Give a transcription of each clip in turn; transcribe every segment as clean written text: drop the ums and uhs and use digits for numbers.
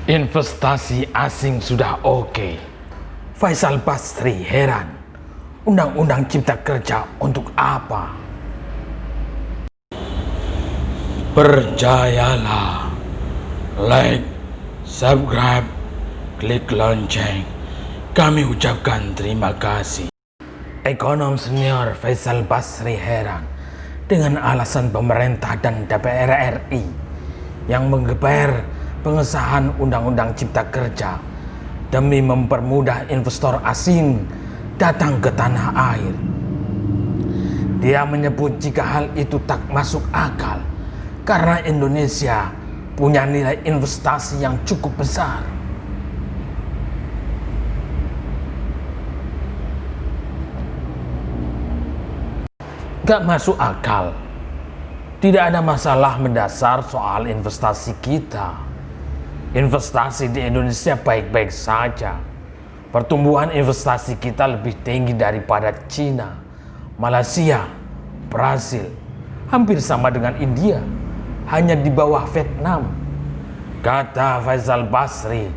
Investasi asing sudah oke. Faisal Basri heran, undang-undang cipta kerja untuk apa? Percayalah, like, subscribe, klik lonceng. Kami ucapkan terima kasih. Ekonom senior Faisal Basri heran dengan alasan pemerintah dan DPR RI yang menggeber pengesahan Undang-Undang Cipta Kerja demi mempermudah investor asing datang ke tanah air. Dia menyebut jika hal itu tak masuk akal karena Indonesia punya nilai investasi yang cukup besar. Gak masuk akal. Tidak ada masalah mendasar soal investasi kita. Investasi di Indonesia baik-baik saja. Pertumbuhan investasi kita lebih tinggi daripada Cina, Malaysia, Brasil, hampir sama dengan India, hanya di bawah Vietnam. Kata Faisal Basri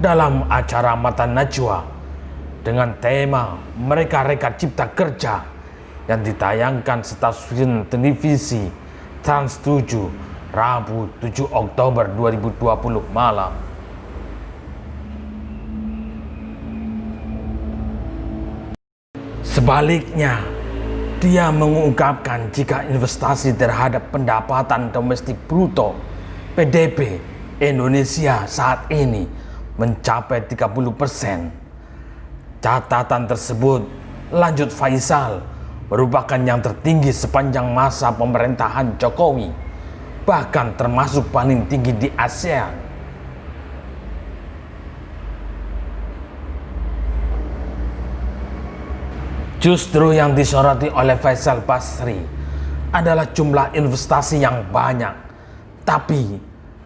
dalam acara Mata Najwa dengan tema Mereka-Reka Cipta Kerja yang ditayangkan stasiun televisi Trans 7 Rabu 7 Oktober 2020 malam. Sebaliknya, dia mengungkapkan jika investasi terhadap pendapatan domestik bruto PDB Indonesia saat ini mencapai 30%. Catatan tersebut, lanjut Faisal, merupakan yang tertinggi sepanjang masa pemerintahan Jokowi, bahkan termasuk paling tinggi di ASEAN. Justru yang disoroti oleh Faisal Basri adalah jumlah investasi yang banyak, tapi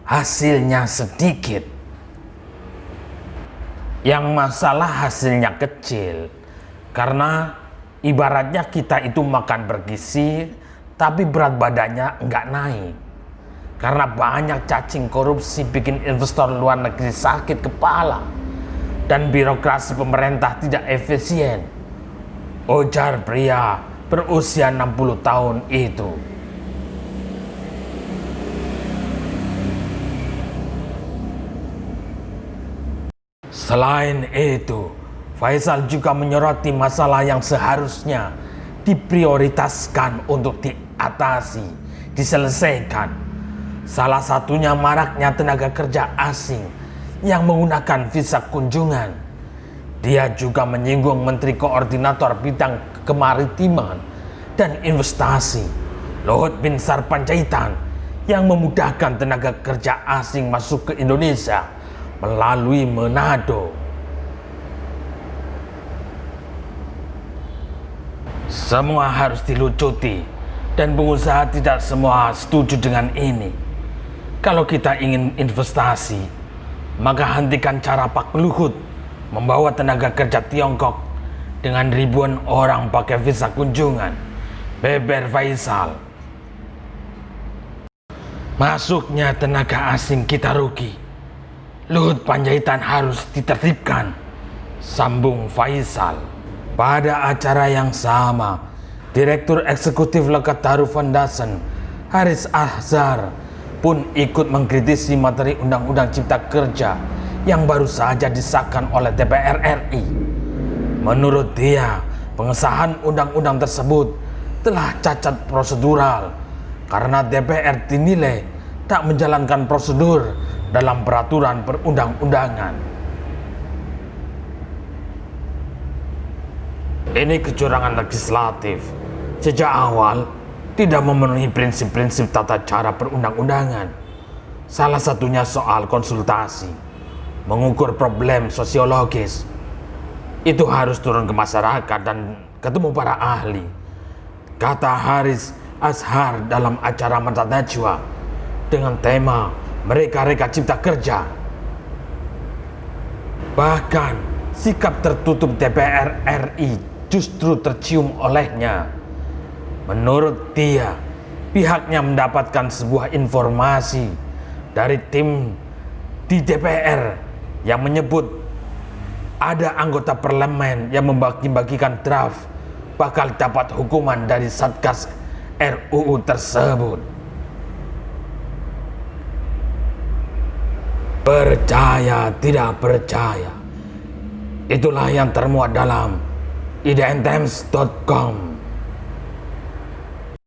hasilnya sedikit. Yang masalah hasilnya kecil, karena ibaratnya kita itu makan bergizi, tapi berat badannya nggak naik. Karena banyak cacing korupsi bikin investor luar negeri sakit kepala dan birokrasi pemerintah tidak efisien, ujar pria berusia 60 tahun itu. Selain itu, Faisal juga menyoroti masalah yang seharusnya diprioritaskan untuk diatasi, diselesaikan. Salah satunya maraknya tenaga kerja asing yang menggunakan visa kunjungan. Dia juga menyinggung Menteri Koordinator Bidang Kemaritiman dan Investasi, Luhut Binsar Panjaitan, yang memudahkan tenaga kerja asing masuk ke Indonesia melalui Manado. Semua harus dilucuti dan pengusaha tidak semua setuju dengan ini. Kalau kita ingin investasi, maka hentikan cara Pak Luhut membawa tenaga kerja Tiongkok dengan ribuan orang pakai visa kunjungan, beber Faisal. Masuknya tenaga asing kita rugi. Luhut Panjaitan harus ditertibkan, sambung Faisal. Pada acara yang sama, Direktur Eksekutif Lekataru Foundation, Haris Azhar, pun ikut mengkritisi materi Undang-Undang Cipta Kerja yang baru saja disahkan oleh DPR RI. Menurut dia, pengesahan undang-undang tersebut telah cacat prosedural karena DPR dinilai tak menjalankan prosedur dalam peraturan perundang-undangan. Ini kecurangan legislatif. Sejak awal tidak memenuhi prinsip-prinsip tata cara perundang-undangan. Salah satunya soal konsultasi, mengukur problem sosiologis. Itu harus turun ke masyarakat dan ketemu para ahli, kata Haris Azhar dalam acara Mata Najwa dengan tema Mereka-Reka Cipta Kerja. Bahkan sikap tertutup DPR RI justru tercium olehnya. Menurut dia, pihaknya mendapatkan sebuah informasi dari tim di DPR yang menyebut ada anggota parlemen yang membagi-bagikan draft bakal dapat hukuman dari Satgas RUU tersebut. Percaya tidak percaya, itulah yang termuat dalam idntimes.com.